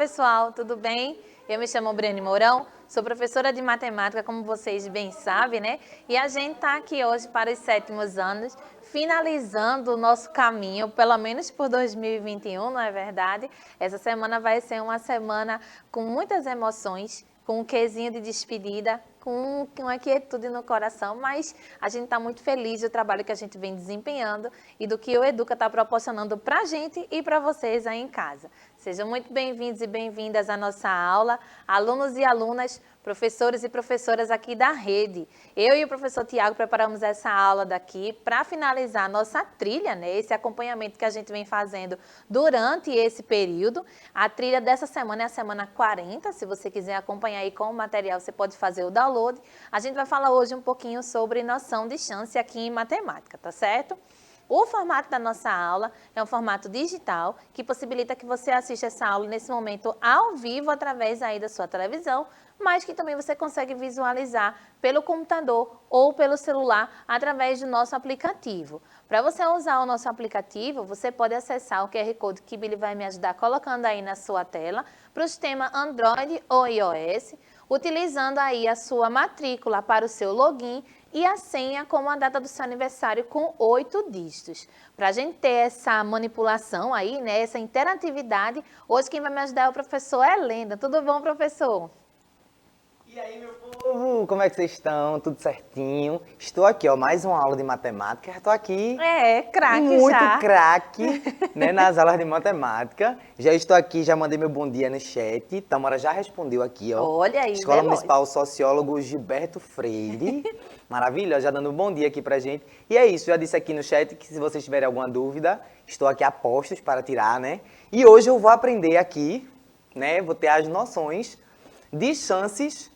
pessoal, tudo bem? Eu me chamo Briane Mourão, sou professora de matemática, como vocês bem sabem, né? E a gente está aqui hoje para os 7º anos, finalizando o nosso caminho, pelo menos por 2021, não é verdade? Essa semana vai ser uma semana com muitas emoções, com um quezinho de despedida, com uma quietude no coração, mas a gente está muito feliz do trabalho que a gente vem desempenhando e do que o Educa está proporcionando para a gente e para vocês aí em casa. Sejam muito bem-vindos e bem-vindas à nossa aula, alunos e alunas, professores e professoras aqui da rede. Eu e o professor Tiago preparamos essa aula daqui para finalizar a nossa trilha, né? Esse acompanhamento que a gente vem fazendo durante esse período. A trilha dessa semana é a semana 40, se você quiser acompanhar aí com o material, você pode fazer o download. A gente vai falar hoje um pouquinho sobre noção de chance aqui em matemática, tá certo? O formato da nossa aula é um formato digital que possibilita que você assista essa aula nesse momento ao vivo através aí da sua televisão, mas que também você consegue visualizar pelo computador ou pelo celular através do nosso aplicativo. Para você usar o nosso aplicativo, você pode acessar o QR Code que Billy vai me ajudar colocando aí na sua tela para o sistema Android ou iOS, utilizando aí a sua matrícula para o seu login e a senha como a data do seu aniversário com 8 dígitos. Para a gente ter essa manipulação aí, né, essa interatividade, hoje quem vai me ajudar é o professor Helena. Tudo bom, professor? E aí, meu povo, como é que vocês estão? Tudo certinho? Estou aqui, ó, mais uma aula de matemática. Estou aqui craque muito já. craque, né, nas aulas de matemática. Já estou aqui, já mandei meu bom dia no chat. Tamara já respondeu aqui, ó. Olha aí, Escola Municipal Sociólogo Gilberto Freire. Maravilha, já dando um bom dia aqui pra gente. E é isso, já disse aqui no chat que se vocês tiverem alguma dúvida, estou aqui a postos para tirar, né? E hoje eu vou aprender aqui, né, vou ter as noções de chances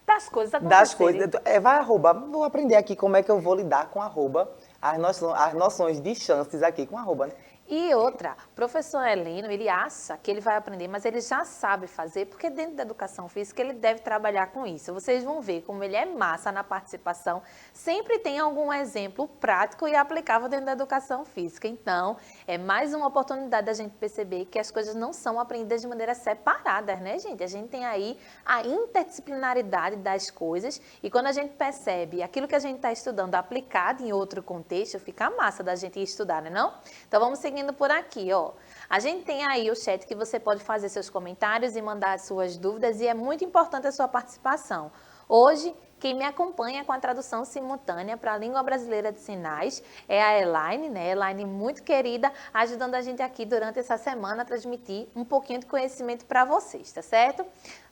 das coisas das acontecerem. coisas. Vai arroba, vou aprender aqui como é que eu vou lidar com arroba, as noções de chances aqui com arroba, né? E outra, professor Heleno, ele acha que ele vai aprender, mas ele já sabe fazer, porque dentro da educação física ele deve trabalhar com isso. Vocês vão ver como ele é massa na participação, sempre tem algum exemplo prático e aplicável dentro da educação física. Então, é mais uma oportunidade da gente perceber que as coisas não são aprendidas de maneira separada, né, gente? A gente tem aí a interdisciplinaridade das coisas e quando a gente percebe aquilo que a gente está estudando aplicado em outro contexto, fica massa da gente estudar, né não? Então, vamos seguir por aqui, ó. A gente tem aí o chat que você pode fazer seus comentários e mandar as suas dúvidas e é muito importante a sua participação. Hoje, quem me acompanha com a tradução simultânea para a língua brasileira de sinais é a Elaine, né? Elaine muito querida, ajudando a gente aqui durante essa semana a transmitir um pouquinho de conhecimento para vocês, tá certo?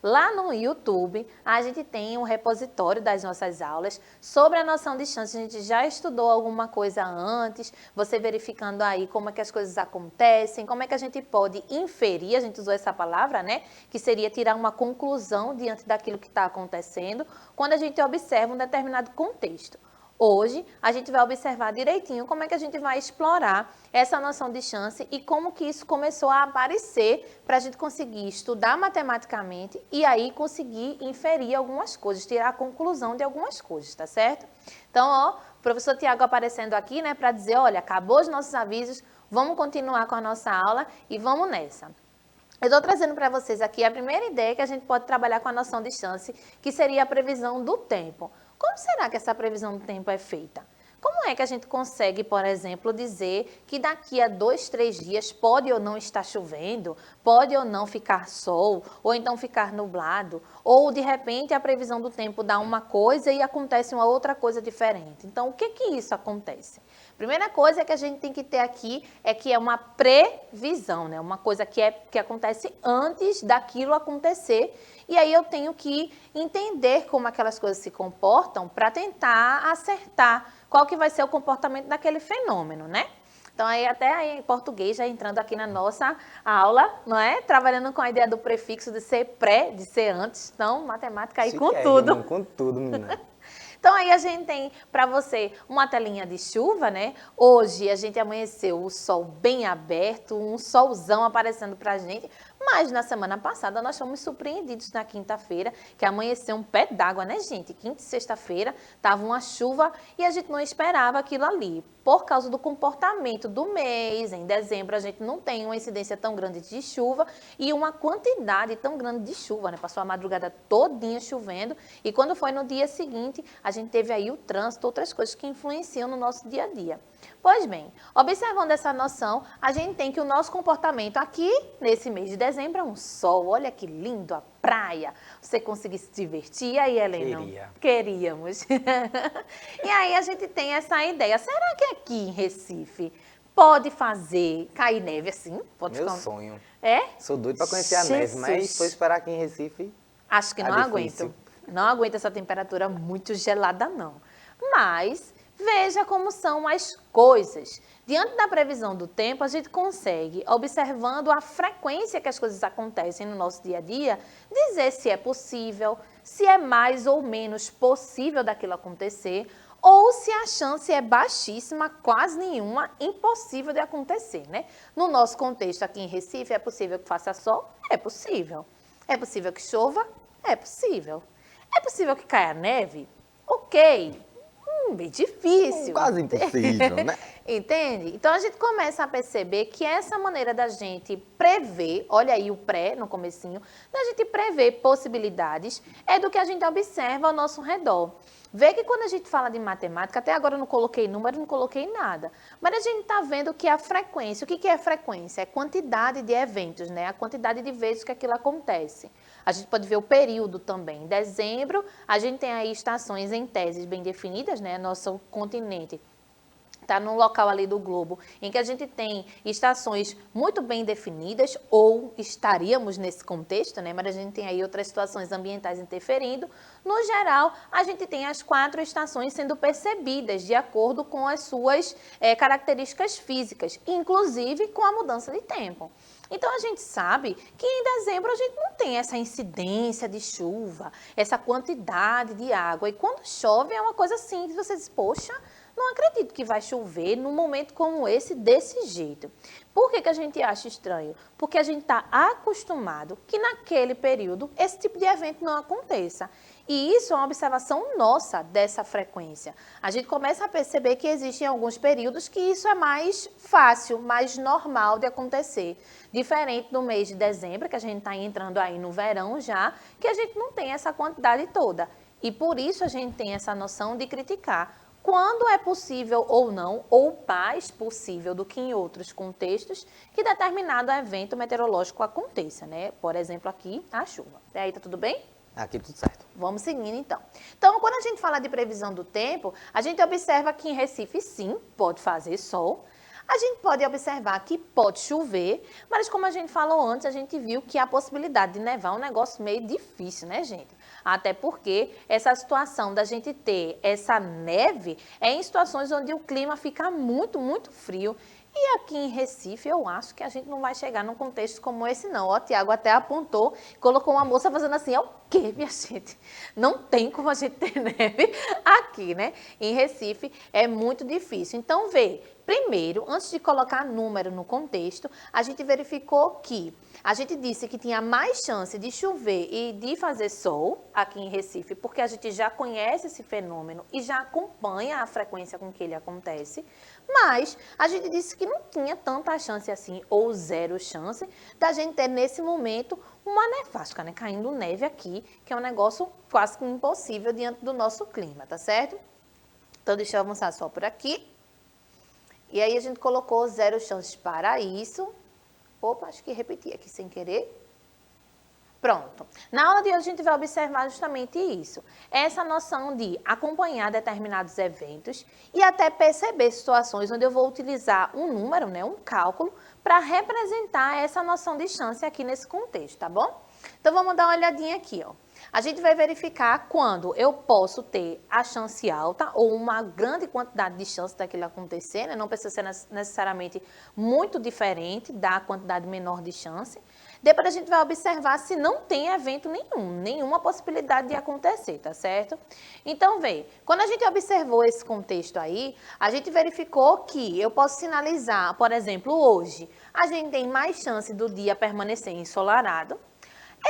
Lá no YouTube, a gente tem um repositório das nossas aulas sobre a noção de chance. A gente já estudou alguma coisa antes, você verificando aí como é que as coisas acontecem, como é que a gente pode inferir, a gente usou essa palavra, né? Que seria tirar uma conclusão diante daquilo que está acontecendo, quando a gente observa um determinado contexto. Hoje, a gente vai observar direitinho como é que a gente vai explorar essa noção de chance e como que isso começou a aparecer para a gente conseguir estudar matematicamente e aí conseguir inferir algumas coisas, tirar a conclusão de algumas coisas, tá certo? Então, ó, o professor Tiago aparecendo aqui, né, para dizer, olha, acabou os nossos avisos, vamos continuar com a nossa aula e vamos nessa. Eu estou trazendo para vocês aqui a primeira ideia que a gente pode trabalhar com a noção de chance, que seria a previsão do tempo. Como será que essa previsão do tempo é feita? Como é que a gente consegue, por exemplo, dizer que daqui a 2, 3 dias pode ou não estar chovendo, pode ou não ficar sol, ou então ficar nublado, ou de repente a previsão do tempo dá uma coisa e acontece uma outra coisa diferente. Então, o que que isso acontece? Primeira coisa que a gente tem que ter aqui é que é uma previsão, né? Uma coisa que acontece antes daquilo acontecer. E aí eu tenho que entender como aquelas coisas se comportam para tentar acertar qual que vai ser o comportamento daquele fenômeno, né? Então, aí até aí em português, já entrando aqui na nossa aula, não é? Trabalhando com a ideia do prefixo de ser pré, de ser antes. Então, matemática aí com tudo. Com tudo, menina. Então, aí a gente tem para você uma telinha de chuva, né? Hoje a gente amanheceu o sol bem aberto, um solzão aparecendo pra gente, Mas na semana passada nós fomos surpreendidos na quinta-feira, que amanheceu um pé d'água, né, gente? Quinta e sexta-feira tava uma chuva e a gente não esperava aquilo ali. Por causa do comportamento do mês, em dezembro a gente não tem uma incidência tão grande de chuva e uma quantidade tão grande de chuva, né? Passou a madrugada todinha chovendo e quando foi no dia seguinte, a gente teve aí o trânsito, outras coisas que influenciam no nosso dia a dia. Pois bem, observando essa noção, a gente tem que o nosso comportamento aqui, nesse mês de dezembro, é um sol. Olha que lindo, a praia. Você conseguir se divertir. E aí, Helena? Queríamos. E aí a gente tem essa ideia. Será que aqui em Recife pode fazer cair neve assim? Pode Meu sonho. É? Sou doido para conhecer a neve, mas foi esperar aqui em Recife. Acho que tá não difícil. aguento. Não aguento essa temperatura muito gelada, não. Mas veja como são as coisas. Diante da previsão do tempo, a gente consegue, observando a frequência que as coisas acontecem no nosso dia a dia, dizer se é possível, se é mais ou menos possível daquilo acontecer, ou se a chance é baixíssima, quase nenhuma, impossível de acontecer, né? No nosso contexto aqui em Recife, é possível que faça sol? É possível. É possível que chova? É possível. É possível que caia neve? Ok. Bem difícil. Quase impossível, né? Entende? Então a gente começa a perceber que essa maneira da gente prever, olha aí o pré no comecinho, da gente prever possibilidades, é do que a gente observa ao nosso redor. Vê que quando a gente fala de matemática, até agora eu não coloquei número, não coloquei nada, mas a gente está vendo que a frequência, o que é frequência? É quantidade de eventos, né? A quantidade de vezes que aquilo acontece. A gente pode ver o período também. Em dezembro, a gente tem aí estações em teses bem definidas, né? Nosso continente está num local ali do globo em que a gente tem estações muito bem definidas, ou estaríamos nesse contexto, né? Mas a gente tem aí outras situações ambientais interferindo. No geral, a gente tem as 4 estações sendo percebidas de acordo com as suas características físicas, inclusive com a mudança de tempo. Então, a gente sabe que em dezembro a gente não tem essa incidência de chuva, essa quantidade de água. E quando chove é uma coisa assim, que você diz, poxa, não acredito que vai chover num momento como esse, desse jeito. Por que a gente acha estranho? Porque a gente está acostumado que naquele período esse tipo de evento não aconteça. E isso é uma observação nossa dessa frequência. A gente começa a perceber que existem alguns períodos que isso é mais fácil, mais normal de acontecer. Diferente do mês de dezembro, que a gente está entrando aí no verão já, que a gente não tem essa quantidade toda. E por isso a gente tem essa noção de criticar quando é possível ou não, ou mais possível do que em outros contextos, que determinado evento meteorológico aconteça, né? Por exemplo, aqui, a chuva. E aí, tá tudo bem? Aqui tudo certo. Vamos seguindo, então. Então, quando a gente fala de previsão do tempo, a gente observa que em Recife, sim, pode fazer sol. A gente pode observar que pode chover, mas como a gente falou antes, a gente viu que a possibilidade de nevar é um negócio meio difícil, né, gente? Até porque essa situação da gente ter essa neve é em situações onde o clima fica muito, muito frio. E aqui em Recife, eu acho que a gente não vai chegar num contexto como esse, não. Ó, o Tiago até apontou, colocou uma moça fazendo assim, é o quê, minha gente? Não tem como a gente ter neve aqui, né? Em Recife é muito difícil. Então, vê, primeiro, antes de colocar número no contexto, a gente verificou que a gente disse que tinha mais chance de chover e de fazer sol aqui em Recife, porque a gente já conhece esse fenômeno e já acompanha a frequência com que ele acontece. Mas a gente disse que não tinha tanta chance assim, ou zero chance, da gente ter nesse momento uma nevasca, né? Caindo neve aqui, que é um negócio quase que impossível diante do nosso clima, tá certo? Então, deixa eu avançar só por aqui. E aí a gente colocou zero chances para isso. Opa, acho que repeti aqui sem querer. Pronto. Na aula de hoje a gente vai observar justamente isso. Essa noção de acompanhar determinados eventos e até perceber situações onde eu vou utilizar um número, né, um cálculo, para representar essa noção de chance aqui nesse contexto, tá bom? Então vamos dar uma olhadinha aqui, ó. A gente vai verificar quando eu posso ter a chance alta ou uma grande quantidade de chance daquilo acontecer, né? Não precisa ser necessariamente muito diferente da quantidade menor de chance. Depois a gente vai observar se não tem evento nenhuma possibilidade de acontecer, tá certo? Então, vê, quando a gente observou esse contexto aí, a gente verificou que eu posso sinalizar, por exemplo, hoje, a gente tem mais chance do dia permanecer ensolarado.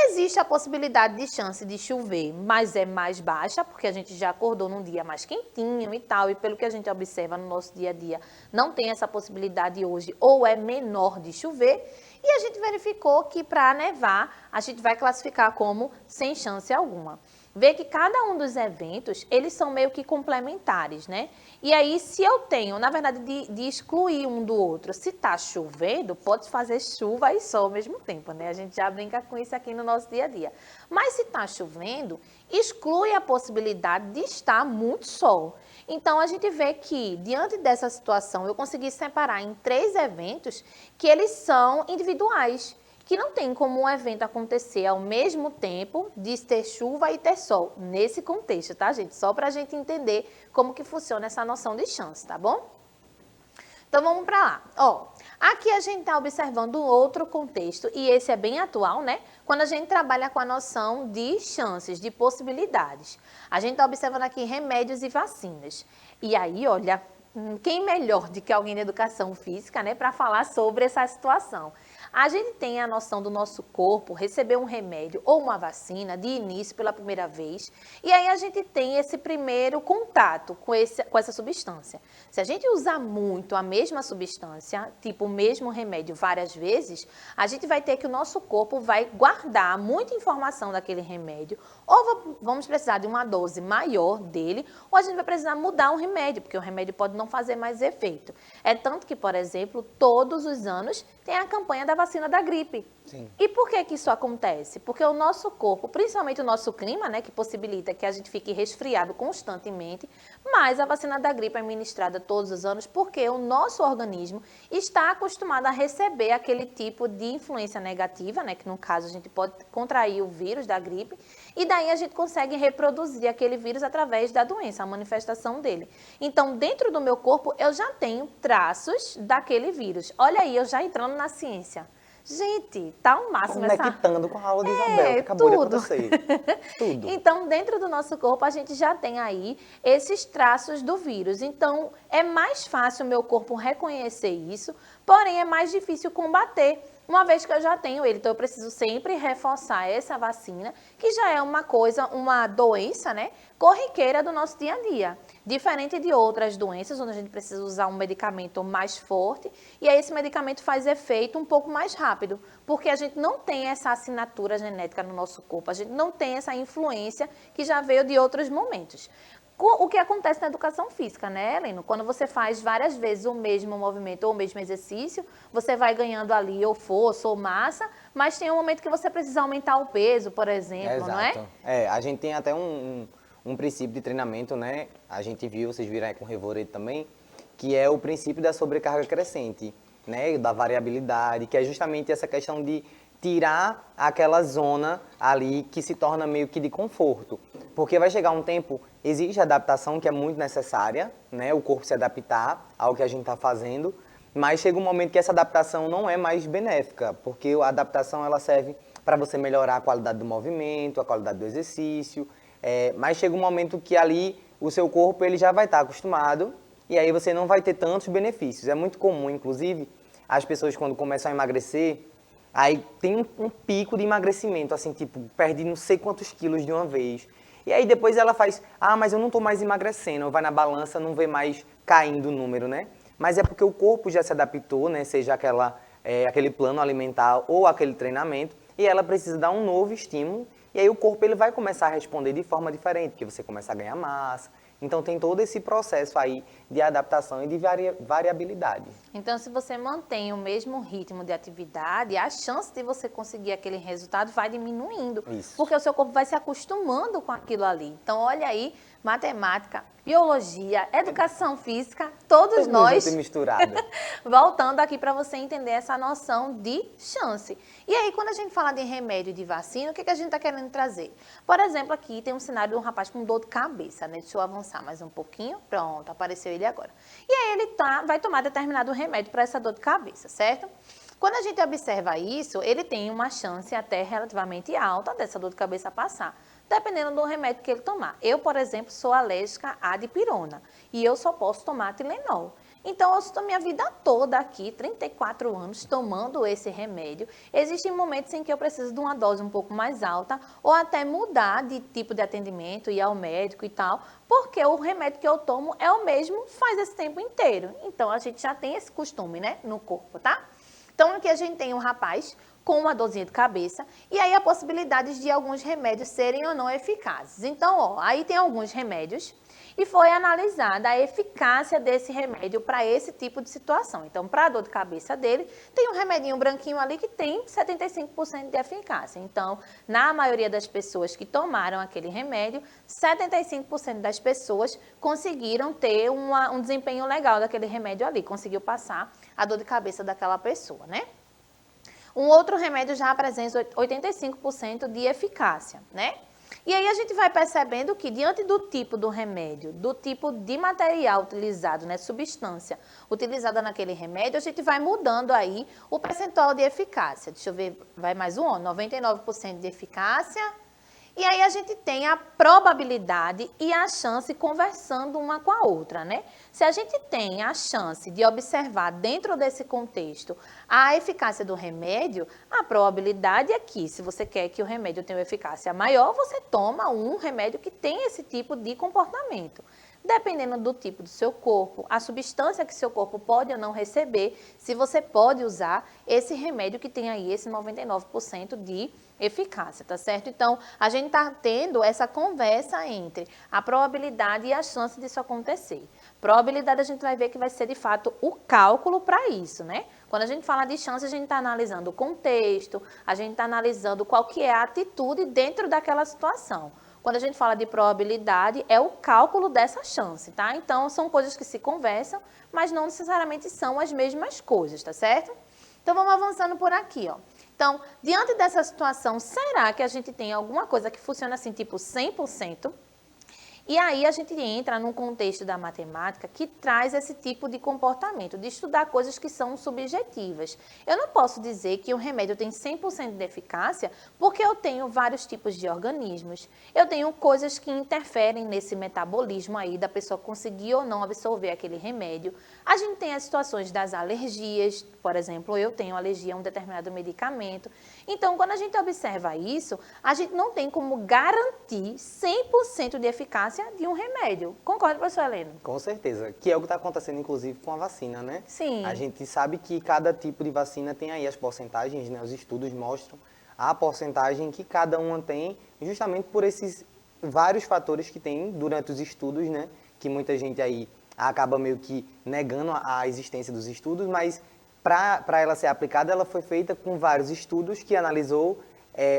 Existe a possibilidade de chance de chover, mas é mais baixa, porque a gente já acordou num dia mais quentinho e tal, e pelo que a gente observa no nosso dia a dia, não tem essa possibilidade hoje, ou é menor de chover. E a gente verificou que para nevar, a gente vai classificar como sem chance alguma. Vê que cada um dos eventos, eles são meio que complementares, né? E aí, se eu tenho, na verdade, de excluir um do outro, se tá chovendo, pode fazer chuva e sol ao mesmo tempo, né? A gente já brinca com isso aqui no nosso dia a dia. Mas se tá chovendo, exclui a possibilidade de estar muito sol. Então, a gente vê que, diante dessa situação, eu consegui separar em 3 eventos que eles são individuais, que não tem como um evento acontecer ao mesmo tempo de ter chuva e ter sol, nesse contexto, tá, gente? Só para a gente entender como que funciona essa noção de chance, tá bom? Então, vamos para lá. Ó, aqui a gente está observando outro contexto, e esse é bem atual, né? Quando a gente trabalha com a noção de chances, de possibilidades. A gente está observando aqui remédios e vacinas. E aí, olha, quem melhor do que alguém da educação física, né, para falar sobre essa situação? A gente tem a noção do nosso corpo receber um remédio ou uma vacina de início pela primeira vez, e aí a gente tem esse primeiro contato com essa substância. Se a gente usar muito a mesma substância, tipo o mesmo remédio várias vezes, a gente vai ter que o nosso corpo vai guardar muita informação daquele remédio, ou vamos precisar de uma dose maior dele, ou a gente vai precisar mudar o remédio, porque o remédio pode não fazer mais efeito. É tanto que, por exemplo, todos os anos tem a campanha da vacina da gripe. Sim. E por que que isso acontece? Porque o nosso corpo, principalmente o nosso clima, né, que possibilita que a gente fique resfriado constantemente, mas a vacina da gripe é administrada todos os anos porque o nosso organismo está acostumado a receber aquele tipo de influência negativa, né, que no caso a gente pode contrair o vírus da gripe, e daí a gente consegue reproduzir aquele vírus através da doença, a manifestação dele. Então, dentro do meu corpo, eu já tenho traços daquele vírus. Olha aí, eu já entrando na ciência. Gente, tá um máximo essa... Conectando com a aula de Isabel, que acabou de acontecer. Tudo. Então, dentro do nosso corpo, a gente já tem aí esses traços do vírus. Então, é mais fácil o meu corpo reconhecer isso, porém é mais difícil combater, uma vez que eu já tenho ele. Então, eu preciso sempre reforçar essa vacina, que já é uma coisa, uma doença, né, corriqueira do nosso dia a dia. Diferente de outras doenças, onde a gente precisa usar um medicamento mais forte, e aí esse medicamento faz efeito um pouco mais rápido, porque a gente não tem essa assinatura genética no nosso corpo, a gente não tem essa influência que já veio de outros momentos. O que acontece na educação física, né, Heleno? Quando você faz várias vezes o mesmo movimento ou o mesmo exercício, você vai ganhando ali ou força ou massa, mas tem um momento que você precisa aumentar o peso, por exemplo, não é? É, a gente tem até um princípio de treinamento, né? A gente viu, vocês viram aí com o Revoredo também, que é o princípio da sobrecarga crescente, né? Da variabilidade, que é justamente essa questão de tirar aquela zona ali que se torna meio que de conforto. Porque vai chegar um tempo, existe adaptação que é muito necessária, né? O corpo se adaptar ao que a gente está fazendo, mas chega um momento que essa adaptação não é mais benéfica, porque a adaptação ela serve para você melhorar a qualidade do movimento, a qualidade do exercício, mas chega um momento que ali o seu corpo ele já vai estar acostumado e aí você não vai ter tantos benefícios. É muito comum, inclusive, as pessoas quando começam a emagrecer, aí tem um pico de emagrecimento, assim, tipo, perde não sei quantos quilos de uma vez. E aí depois ela faz, mas eu não estou mais emagrecendo, vai na balança, não vê mais caindo o número, né? Mas é porque o corpo já se adaptou, né? Seja aquele plano alimentar ou aquele treinamento, e ela precisa dar um novo estímulo, e aí o corpo ele vai começar a responder de forma diferente, porque você começa a ganhar massa. Então tem todo esse processo aí de adaptação e de variabilidade. Então, se você mantém o mesmo ritmo de atividade, a chance de você conseguir aquele resultado vai diminuindo. Isso. Porque o seu corpo vai se acostumando com aquilo ali. Então, olha aí, matemática, biologia, educação física, todos nós misturado. voltando aqui para você entender essa noção de chance. E aí, quando a gente fala de remédio e de vacina, o que a gente está querendo trazer? Por exemplo, aqui tem um cenário de um rapaz com dor de cabeça, né? Deixa eu avançar mais um pouquinho. Pronto, apareceu ele agora. E aí ele vai tomar determinado remédio para essa dor de cabeça, certo? Quando a gente observa isso, ele tem uma chance até relativamente alta dessa dor de cabeça passar, dependendo do remédio que ele tomar. Eu, por exemplo, sou alérgica à dipirona e eu só posso tomar Tilenol. Então, eu estou minha vida toda aqui, 34 anos, tomando esse remédio. Existem momentos em que eu preciso de uma dose um pouco mais alta ou até mudar de tipo de atendimento, ir ao médico e tal, porque o remédio que eu tomo é o mesmo faz esse tempo inteiro. Então, a gente já tem esse costume, né, no corpo, tá? Então, aqui a gente tem um rapaz com uma dorzinha de cabeça e aí a possibilidade de alguns remédios serem ou não eficazes. Então, ó, aí tem alguns remédios e foi analisada a eficácia desse remédio para esse tipo de situação. Então, para a dor de cabeça dele, tem um remedinho branquinho ali que tem 75% de eficácia. Então, na maioria das pessoas que tomaram aquele remédio, 75% das pessoas conseguiram ter um desempenho legal daquele remédio ali, conseguiu passar a dor de cabeça daquela pessoa, né? Um outro remédio já apresenta 85% de eficácia, né? E aí a gente vai percebendo que diante do tipo do remédio, do tipo de material utilizado, né, substância utilizada naquele remédio, a gente vai mudando aí o percentual de eficácia. Deixa eu ver, vai mais um, ó, 99% de eficácia. E aí a gente tem a probabilidade e a chance conversando uma com a outra, né? Se a gente tem a chance de observar dentro desse contexto a eficácia do remédio, a probabilidade é que, se você quer que o remédio tenha uma eficácia maior, você toma um remédio que tem esse tipo de comportamento. Dependendo do tipo do seu corpo, a substância que seu corpo pode ou não receber, se você pode usar esse remédio que tem aí esse 99% de eficácia, tá certo? Então, a gente está tendo essa conversa entre a probabilidade e a chance disso acontecer. Probabilidade a gente vai ver que vai ser, de fato, o cálculo para isso, né? Quando a gente fala de chance, a gente está analisando o contexto, a gente está analisando qual que é a atitude dentro daquela situação. Quando a gente fala de probabilidade, é o cálculo dessa chance, tá? Então, são coisas que se conversam, mas não necessariamente são as mesmas coisas, tá certo? Então, vamos avançando por aqui, ó. Então, diante dessa situação, será que a gente tem alguma coisa que funciona assim, tipo 100%? E aí a gente entra num contexto da matemática que traz esse tipo de comportamento, de estudar coisas que são subjetivas. Eu não posso dizer que um remédio tem 100% de eficácia porque eu tenho vários tipos de organismos. Eu tenho coisas que interferem nesse metabolismo aí da pessoa conseguir ou não absorver aquele remédio. A gente tem as situações das alergias, por exemplo, eu tenho alergia a um determinado medicamento. Então, quando a gente observa isso, a gente não tem como garantir 100% de eficácia de um remédio. Concorda, professor Heleno? Com certeza, que é o que está acontecendo, inclusive, com a vacina, né? Sim. A gente sabe que cada tipo de vacina tem aí as porcentagens, né? Os estudos mostram a porcentagem que cada uma tem, justamente por esses vários fatores que tem durante os estudos, né? Que muita gente aí acaba meio que negando a existência dos estudos, mas para ela ser aplicada, ela foi feita com vários estudos que analisou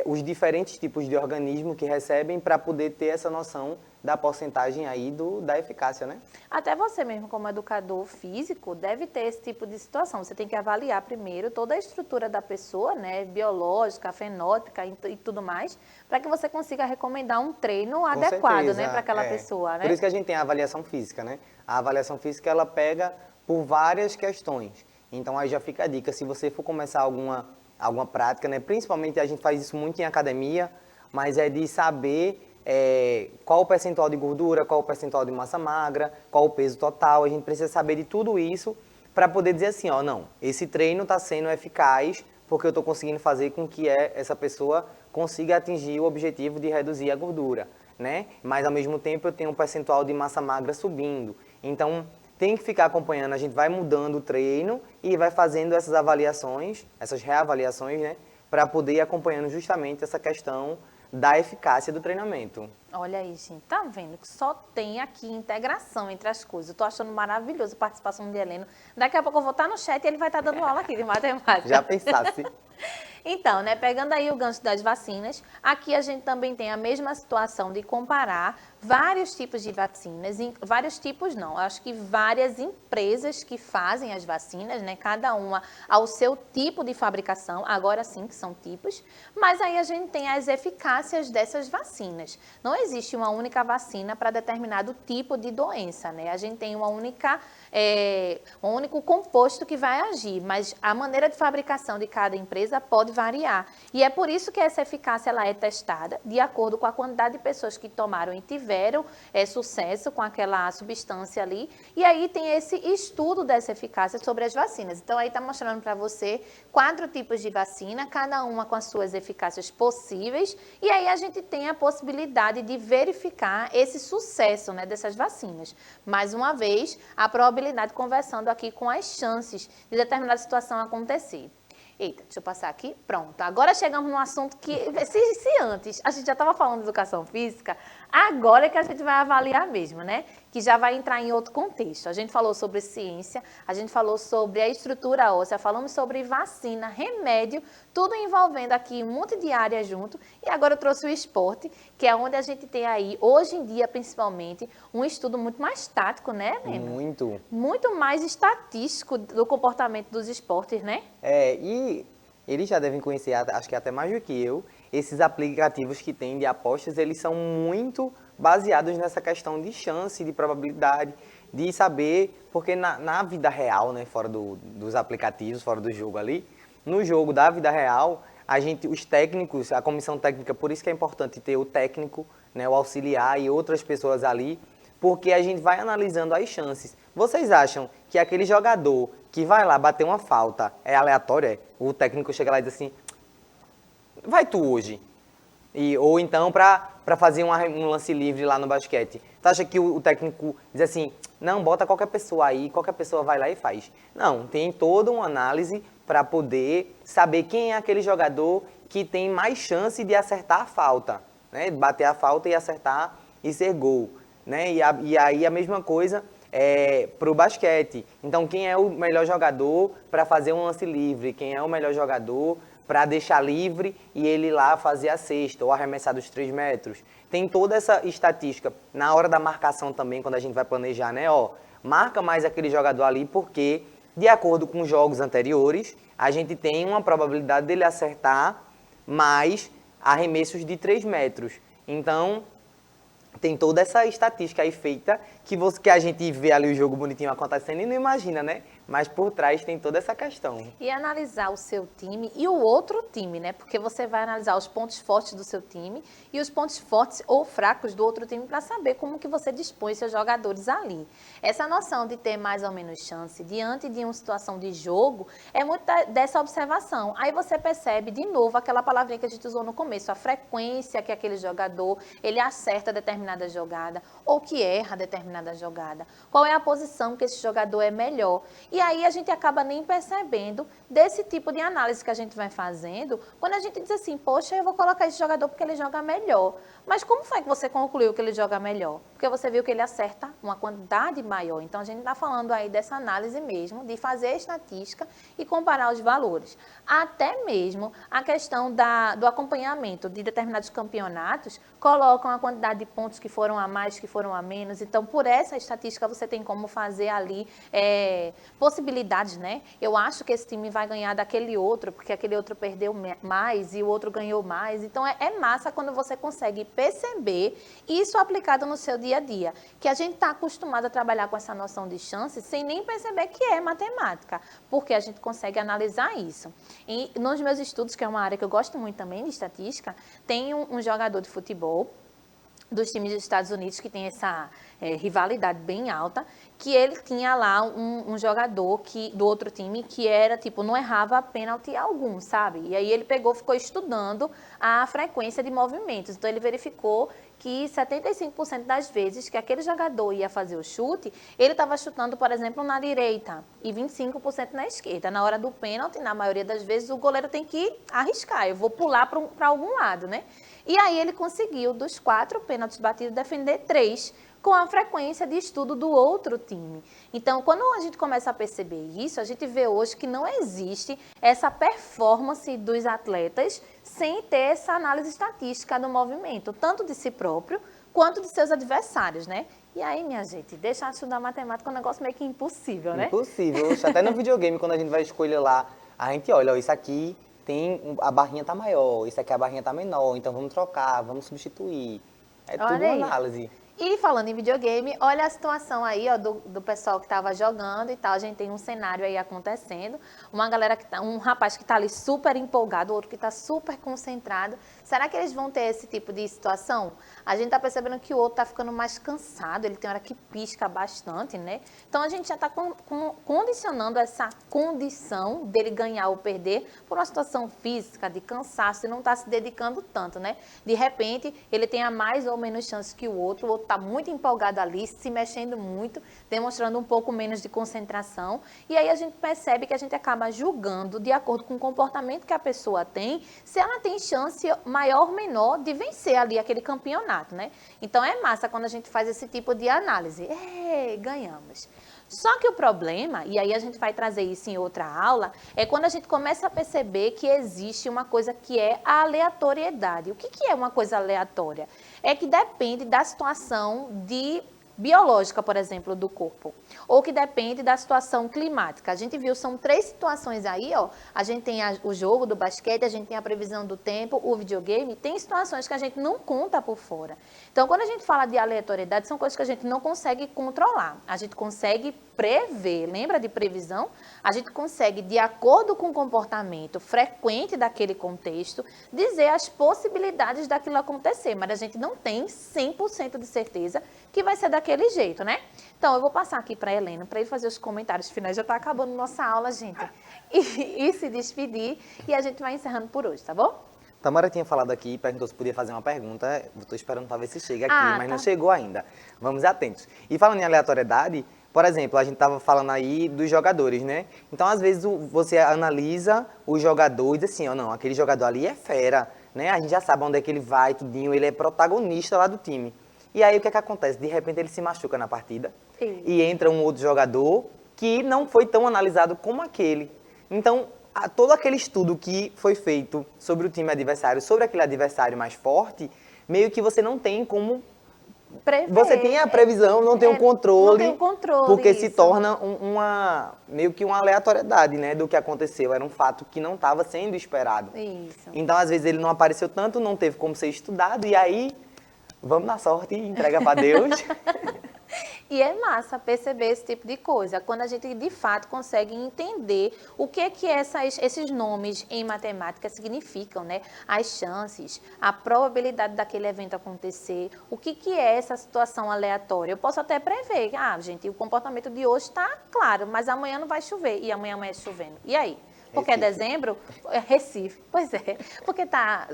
os diferentes tipos de organismo que recebem para poder ter essa noção da porcentagem aí da eficácia, né? Até você mesmo, como educador físico, deve ter esse tipo de situação. Você tem que avaliar primeiro toda a estrutura da pessoa, né, biológica, fenótica e tudo mais, para que você consiga recomendar um treino adequado, né, para aquela pessoa, né? Por isso que a gente tem a avaliação física, né? A avaliação física, ela pega por várias questões. Então, aí já fica a dica, se você for começar alguma prática, né? Principalmente a gente faz isso muito em academia, mas é de saber qual o percentual de gordura, qual o percentual de massa magra, qual o peso total. A gente precisa saber de tudo isso para poder dizer assim, ó, não, esse treino está sendo eficaz porque eu estou conseguindo fazer com que essa pessoa consiga atingir o objetivo de reduzir a gordura, né? Mas, ao mesmo tempo, eu tenho um percentual de massa magra subindo. Então, tem que ficar acompanhando, a gente vai mudando o treino e vai fazendo essas avaliações, essas reavaliações, né, para poder ir acompanhando justamente essa questão da eficácia do treinamento. Olha aí, gente, tá vendo que só tem aqui integração entre as coisas. Eu tô achando maravilhoso a participação de Heleno. Daqui a pouco eu vou estar no chat e ele vai estar dando aula aqui de matemática. Já pensasse? Então, né, pegando aí o gancho das vacinas, aqui a gente também tem a mesma situação de comparar vários tipos de vacinas, vários tipos não, acho que várias empresas que fazem as vacinas, né, cada uma ao seu tipo de fabricação, agora sim que são tipos, mas aí a gente tem as eficácias dessas vacinas. Não existe uma única vacina para determinado tipo de doença, né? A gente tem um único composto que vai agir, mas a maneira de fabricação de cada empresa pode variar. E é por isso que essa eficácia ela é testada de acordo com a quantidade de pessoas que tomaram e tiveram sucesso com aquela substância ali. E aí tem esse estudo dessa eficácia sobre as vacinas. Então aí está mostrando para você 4 tipos de vacina, cada uma com as suas eficácias possíveis. E aí a gente tem a possibilidade de verificar esse sucesso, né, dessas vacinas. Mais uma vez, a probabilidade conversando aqui com as chances de determinada situação acontecer. Eita, deixa eu passar aqui. Pronto. Agora chegamos num assunto que, se antes a gente já estava falando de educação física, agora é que a gente vai avaliar mesmo, né? Que já vai entrar em outro contexto. A gente falou sobre ciência, a gente falou sobre a estrutura óssea, falamos sobre vacina, remédio, tudo envolvendo aqui um monte de áreas junto. E agora eu trouxe o esporte, que é onde a gente tem aí, hoje em dia principalmente, um estudo muito mais tático, né, Lena? Muito. Muito mais estatístico do comportamento dos esportes, né? E eles já devem conhecer, acho que até mais do que eu, esses aplicativos que tem de apostas, eles são muito baseados nessa questão de chance, de probabilidade, de saber, porque na vida real, né, fora dos aplicativos, fora do jogo ali, no jogo da vida real, os técnicos, a comissão técnica, por isso que é importante ter o técnico, né, o auxiliar e outras pessoas ali, porque a gente vai analisando as chances. Vocês acham que aquele jogador que vai lá bater uma falta é aleatório? É? O técnico chega lá e diz assim, vai tu hoje. Ou então para fazer um lance livre lá no basquete. Tu acha que o técnico diz assim, não, bota qualquer pessoa aí, qualquer pessoa vai lá e faz. Não, tem toda uma análise para poder saber quem é aquele jogador que tem mais chance de acertar a falta, né? Bater a falta e acertar e ser gol. Né? E aí a mesma coisa para o basquete. Então, quem é o melhor jogador para fazer um lance livre? Quem é o melhor jogador para deixar livre e ele lá fazer a cesta ou arremessar dos 3 metros? Tem toda essa estatística. Na hora da marcação também, quando a gente vai planejar, né? Marca mais aquele jogador ali porque, de acordo com os jogos anteriores, a gente tem uma probabilidade dele acertar mais arremessos de 3 metros. Então, tem toda essa estatística aí feita que a gente vê ali o jogo bonitinho acontecendo e não imagina, né? Mas por trás tem toda essa questão. E analisar o seu time e o outro time, né? Porque você vai analisar os pontos fortes do seu time e os pontos fortes ou fracos do outro time para saber como que você dispõe seus jogadores ali. Essa noção de ter mais ou menos chance diante de uma situação de jogo é muito dessa observação. Aí você percebe de novo aquela palavrinha que a gente usou no começo, a frequência que aquele jogador, ele acerta determinada jogada ou que erra determinada jogada. Qual é a posição que esse jogador é melhor? E aí a gente acaba nem percebendo desse tipo de análise que a gente vai fazendo, quando a gente diz assim, poxa, eu vou colocar esse jogador porque ele joga melhor. Mas como foi que você concluiu que ele joga melhor? Porque você viu que ele acerta uma quantidade maior. Então a gente está falando aí dessa análise mesmo, de fazer a estatística e comparar os valores. Até mesmo a questão do acompanhamento de determinados campeonatos, colocam a quantidade de pontos que foram a mais, que foram a menos. Então, por essa estatística, você tem como fazer ali possibilidades, né? Eu acho que esse time vai ganhar daquele outro, porque aquele outro perdeu mais e o outro ganhou mais. Então, é massa quando você consegue perceber isso aplicado no seu dia a dia. Que a gente está acostumado a trabalhar com essa noção de chance sem nem perceber que é matemática, porque a gente consegue analisar isso. E nos meus estudos, que é uma área que eu gosto muito também de estatística, tem um jogador de futebol dos times dos Estados Unidos que tem essa rivalidade bem alta, que ele tinha lá um jogador do outro time que era, tipo, não errava pênalti algum, sabe? E aí ele ficou estudando a frequência de movimentos. Então ele verificou que 75% das vezes que aquele jogador ia fazer o chute, ele estava chutando, por exemplo, na direita e 25% na esquerda. Na hora do pênalti, na maioria das vezes, o goleiro tem que arriscar. Eu vou pular para algum lado, né? E aí ele conseguiu, dos 4 pênaltis batidos, defender 3 com a frequência de estudo do outro time. Então, quando a gente começa a perceber isso, a gente vê hoje que não existe essa performance dos atletas sem ter essa análise estatística do movimento, tanto de si próprio quanto de seus adversários, né? E aí, minha gente, deixar de estudar matemática é um negócio meio que impossível, né? Impossível. Oxe, até no videogame, quando a gente vai escolher lá, a gente olha, ó, isso aqui a barrinha tá maior, isso aqui a barrinha tá menor, então vamos trocar, vamos substituir. É tudo Olha aí. uma análise. E falando em videogame, olha a situação aí, ó, do pessoal que estava jogando e tal. A gente tem um cenário aí acontecendo. Uma galera um rapaz que está ali super empolgado, outro que está super concentrado. Será que eles vão ter esse tipo de situação? A gente está percebendo que o outro está ficando mais cansado, ele tem hora que pisca bastante, né? Então a gente já está condicionando essa condição dele ganhar ou perder por uma situação física, de cansaço, e não está se dedicando tanto, né? De repente, ele tenha mais ou menos chance que o outro está muito empolgado ali, se mexendo muito, demonstrando um pouco menos de concentração. E aí a gente percebe que a gente acaba julgando, de acordo com o comportamento que a pessoa tem, se ela tem chance maior ou menor de vencer ali aquele campeonato, né? Então é massa quando a gente faz esse tipo de análise. Ganhamos. Só que o problema, e aí a gente vai trazer isso em outra aula, é quando a gente começa a perceber que existe uma coisa que é a aleatoriedade. O que é uma coisa aleatória? É que depende da situação biológica, por exemplo, do corpo, ou que depende da situação climática. A gente viu, são 3 situações aí, ó. A gente tem o jogo do basquete, a gente tem a previsão do tempo, o videogame, tem situações que a gente não conta por fora. Então, quando a gente fala de aleatoriedade, são coisas que a gente não consegue controlar. A gente consegue prever, lembra de previsão? A gente consegue, de acordo com o comportamento frequente daquele contexto, dizer as possibilidades daquilo acontecer, mas a gente não tem 100% de certeza que vai ser daquele jeito, né? Então, eu vou passar aqui para a Helena, para ele fazer os comentários finais. Já está acabando nossa aula, gente. E se despedir, e a gente vai encerrando por hoje, tá bom? Tamara tinha falado aqui, perguntou se podia fazer uma pergunta. Estou esperando para ver se chega aqui, mas tá. não chegou ainda. Vamos atentos. E falando em aleatoriedade, por exemplo, a gente estava falando aí dos jogadores, né? Então, às vezes, você analisa o jogador e diz assim, ó, não, aquele jogador ali é fera, né? A gente já sabe onde é que ele vai, tudinho, ele é protagonista lá do time. E aí, o que é que acontece? De repente, ele se machuca na partida. Sim. E entra um outro jogador que não foi tão analisado como aquele. Então, todo aquele estudo que foi feito sobre o time adversário, sobre aquele adversário mais forte, meio que você não tem como... Prever. Você tem a previsão, não tem o controle. Não tem o controle, porque isso. se torna meio que uma aleatoriedade, né, do que aconteceu. Era um fato que não estava sendo esperado. Isso. Então, às vezes, ele não apareceu tanto, não teve como ser estudado, e aí... Vamos na sorte e entrega para Deus. E é massa perceber esse tipo de coisa, quando a gente de fato consegue entender o que esses nomes em matemática significam, né? As chances, a probabilidade daquele evento acontecer, o que é essa situação aleatória. Eu posso até prever, gente, o comportamento de hoje está claro, mas amanhã não vai chover, e amanhã amanhece chovendo. E aí? Porque é dezembro, Recife, pois é, porque está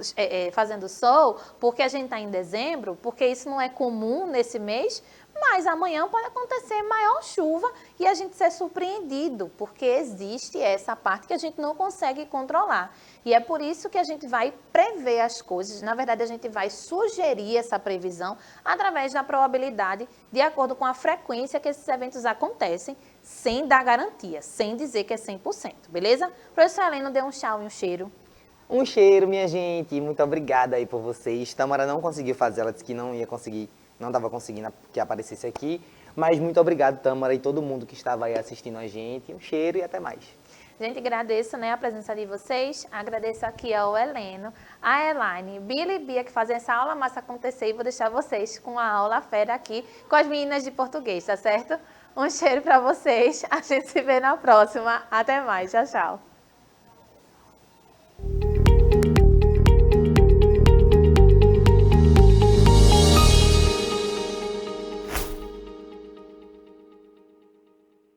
fazendo sol, porque a gente está em dezembro, porque isso não é comum nesse mês, mas amanhã pode acontecer maior chuva e a gente ser surpreendido, porque existe essa parte que a gente não consegue controlar. E é por isso que a gente vai prever as coisas, na verdade a gente vai sugerir essa previsão através da probabilidade, de acordo com a frequência que esses eventos acontecem, sem dar garantia, sem dizer que é 100%, beleza? Professor Helena, dê um tchau e um cheiro. Um cheiro, minha gente. Muito obrigada aí por vocês. Tamara não conseguiu fazer, ela disse que não ia conseguir, não estava conseguindo que aparecesse aqui. Mas muito obrigado, Tamara, e todo mundo que estava aí assistindo a gente. Um cheiro e até mais. Gente, agradeço, né, a presença de vocês. Agradeço aqui ao Heleno, a Elaine, Bia e Bia, que fazem essa aula massa acontecer. E vou deixar vocês com a aula fera aqui com as meninas de português, tá certo? Um cheiro para vocês. A gente se vê na próxima. Até mais. Tchau, tchau.